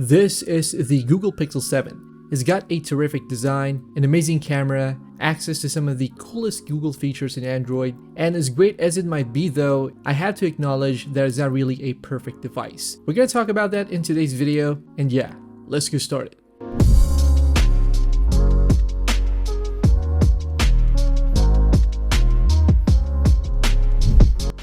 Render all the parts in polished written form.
This is the Google Pixel 7. It's got a terrific design, an amazing camera, access to some of the coolest Google features in Android, and as great as it might be though, I have to acknowledge that it's not really a perfect device. We're gonna talk about that in today's video, and yeah, let's get started.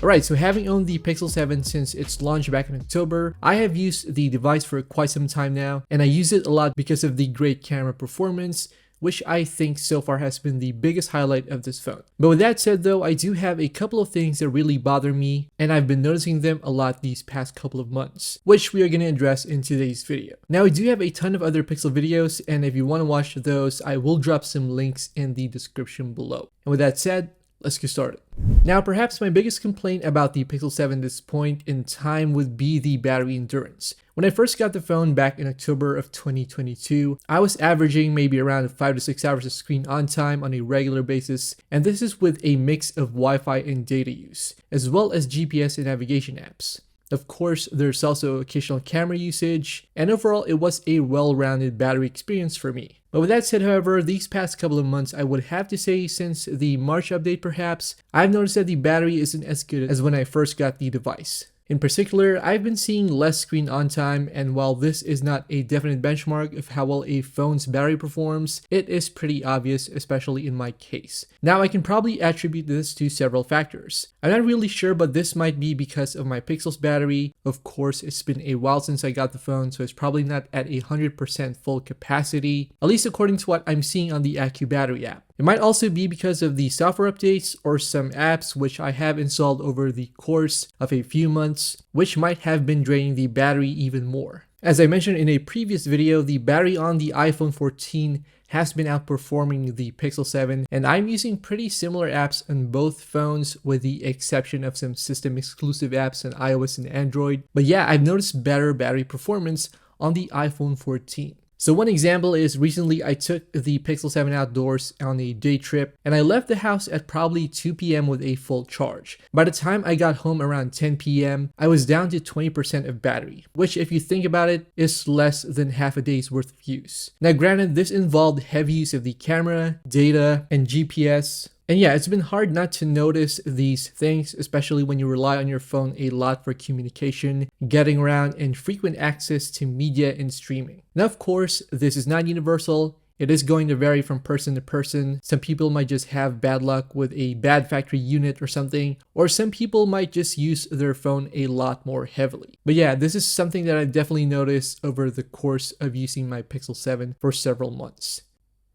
Alright, so having owned the Pixel 7 since its launch back in October, I have used the device for quite some time now, and I use it a lot because of the great camera performance, which I think so far has been the biggest highlight of this phone. But with that said though, I do have a couple of things that really bother me, and I've been noticing them a lot these past couple of months, which we are going to address in today's video. Now I do have a ton of other Pixel videos, and if you want to watch those, I will drop some links in the description below. And with that said, let's get started. Now, perhaps my biggest complaint about the Pixel 7 at this point in time would be the battery endurance. When I first got the phone back in October of 2022, I was averaging maybe around 5 to 6 hours of screen on time on a regular basis, and this is with a mix of Wi-Fi and data use, as well as GPS and navigation apps. Of course, there's also occasional camera usage, and overall it was a well-rounded battery experience for me. But with that said, however, these past couple of months, I would have to say since the March update perhaps, I've noticed that the battery isn't as good as when I first got the device. In particular, I've been seeing less screen on time, and while this is not a definite benchmark of how well a phone's battery performs, it is pretty obvious, especially in my case. Now, I can probably attribute this to several factors. I'm not really sure, but this might be because of my Pixel's battery. Of course, it's been a while since I got the phone, so it's probably not at 100% full capacity, at least according to what I'm seeing on the AccuBattery app. It might also be because of the software updates or some apps which I have installed over the course of a few months, which might have been draining the battery even more. As I mentioned in a previous video, the battery on the iPhone 14 has been outperforming the Pixel 7, and I'm using pretty similar apps on both phones with the exception of some system exclusive apps on iOS and Android. But yeah, I've noticed better battery performance on the iPhone 14. So one example is recently I took the Pixel 7 outdoors on a day trip, and I left the house at probably 2 p.m. with a full charge. By the time I got home around 10 p.m., I was down to 20% of battery, which if you think about it, is less than half a day's worth of use. Now granted, this involved heavy use of the camera, data, and GPS. And yeah, it's been hard not to notice these things, especially when you rely on your phone a lot for communication, getting around, and frequent access to media and streaming. Now, of course, this is not universal. It is going to vary from person to person. Some people might just have bad luck with a bad factory unit or something, or some people might just use their phone a lot more heavily. But yeah, this is something that I've definitely noticed over the course of using my Pixel 7 for several months.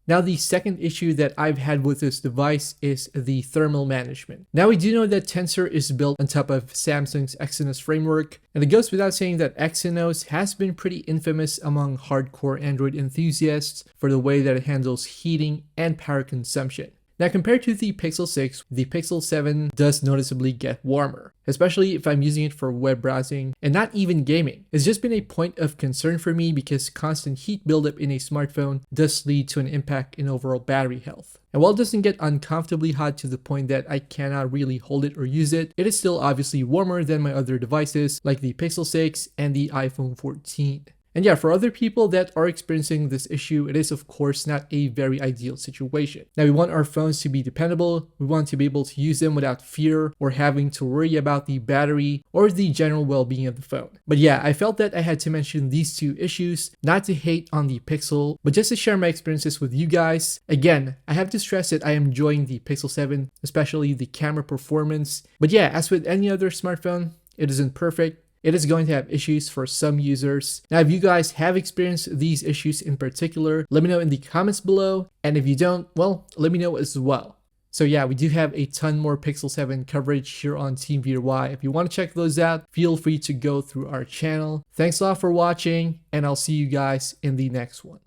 Now, the second issue that I've had with this device is the thermal management. Now, we do know that Tensor is built on top of Samsung's Exynos framework, and it goes without saying that Exynos has been pretty infamous among hardcore Android enthusiasts for the way that it handles heating and power consumption. Now, compared to the Pixel 6, the Pixel 7 does noticeably get warmer, especially if I'm using it for web browsing and not even gaming. It's just been a point of concern for me because constant heat buildup in a smartphone does lead to an impact in overall battery health. And while it doesn't get uncomfortably hot to the point that I cannot really hold it or use it, it is still obviously warmer than my other devices like the Pixel 6 and the iPhone 14. And yeah, for other people that are experiencing this issue, it is of course not a very ideal situation. Now, we want our phones to be dependable, we want to be able to use them without fear or having to worry about the battery or the general well-being of the phone. But yeah, I felt that I had to mention these two issues, not to hate on the Pixel, but just to share my experiences with you guys. Again, I have to stress that I am enjoying the Pixel 7, especially the camera performance. But yeah, as with any other smartphone, it isn't perfect. It is going to have issues for some users. Now, if you guys have experienced these issues in particular, let me know in the comments below. And if you don't, well, let me know as well. So yeah, we do have a ton more Pixel 7 coverage here on Team VRY. If you want to check those out, feel free to go through our channel. Thanks a lot for watching, and I'll see you guys in the next one.